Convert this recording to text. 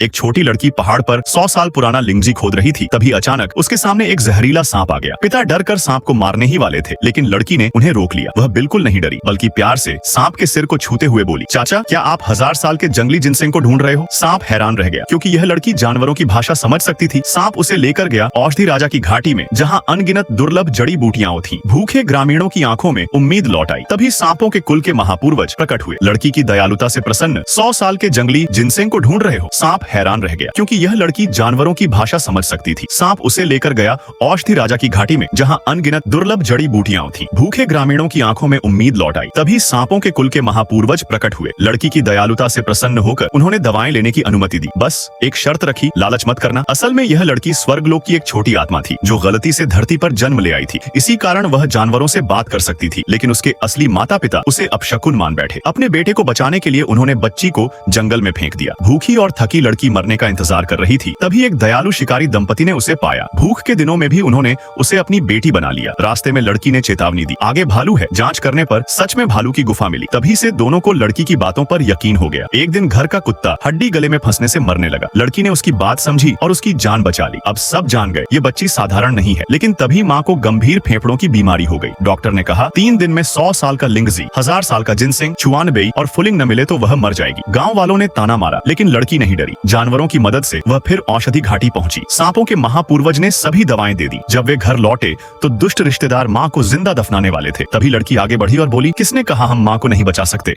एक छोटी लड़की पहाड़ पर 100 साल पुराना लिंगजी खोद रही थी। तभी अचानक उसके सामने एक जहरीला सांप आ गया। पिता डर कर सांप को मारने ही वाले थे, लेकिन लड़की ने उन्हें रोक लिया। वह बिल्कुल नहीं डरी, बल्कि प्यार से सांप के सिर को छूते हुए बोली, चाचा, क्या आप 1000 साल के जंगली जिनसेंग को ढूंढ रहे हो? सांप हैरान रह गया, क्योंकि यह लड़की जानवरों की भाषा समझ सकती थी। सांप उसे लेकर गया औषधि राजा की घाटी में, जहाँ अनगिनत दुर्लभ जड़ी बूटियां थीं। भूखे ग्रामीणों की आंखों में उम्मीद लौट आई। तभी सांपों के कुल के महापूर्वज प्रकट हुए। लड़की की दयालुता से प्रसन्न, 100 साल के जंगली जिनसेंग को ढूंढ रहे हो? सांप हैरान रह गया, क्योंकि यह लड़की जानवरों की भाषा समझ सकती थी। सांप उसे लेकर गया औषधि राजा की घाटी में, जहां अनगिनत दुर्लभ जड़ी बूटियां थीं। भूखे ग्रामीणों की आंखों में उम्मीद लौट आई। तभी सांपों के कुल के महापूर्वज प्रकट हुए। लड़की की दयालुता से प्रसन्न होकर उन्होंने दवाएं लेने की अनुमति दी। बस एक शर्त रखी, लालच मत करना। असल में यह लड़की स्वर्गलोक की एक छोटी आत्मा थी, जो गलती से धरती पर जन्म ले आई थी। इसी कारण वह जानवरों से बात कर सकती थी, लेकिन उसके असली माता पिता उसे अपशकुन मान बैठे। अपने बेटे को बचाने के लिए उन्होंने बच्ची को जंगल में फेंक दिया। भूखी और थकी लड़की मरने का इंतजार कर रही थी। तभी एक दयालु शिकारी दंपति ने उसे पाया। भूख के दिनों में भी उन्होंने उसे अपनी बेटी बना लिया। रास्ते में लड़की ने चेतावनी दी, आगे भालू है। जांच करने पर सच में भालू की गुफा मिली। तभी से दोनों को लड़की की बातों पर यकीन हो गया। एक दिन घर का कुत्ता हड्डी गले में फंसने से मरने लगा। लड़की ने उसकी बात समझी और उसकी जान बचा ली। अब सब जान गए ये बच्ची साधारण नहीं है। लेकिन तभी माँ को गंभीर फेफड़ों की बीमारी हो गई। डॉक्टर ने कहा 3 दिन में 100 साल का लिंगजी, 1000 साल का जिनसेंग, चुआनबेई और फुलिंग न मिले तो वह मर जाएगी। गाँव वालों ने ताना मारा, लेकिन लड़की नहीं डरी। जानवरों की मदद से वह फिर औषधि घाटी पहुंची। सांपों के महापूर्वज ने सभी दवाएं दे दी। जब वे घर लौटे तो दुष्ट रिश्तेदार माँ को जिंदा दफनाने वाले थे। तभी लड़की आगे बढ़ी और बोली, किसने कहा हम माँ को नहीं बचा सकते?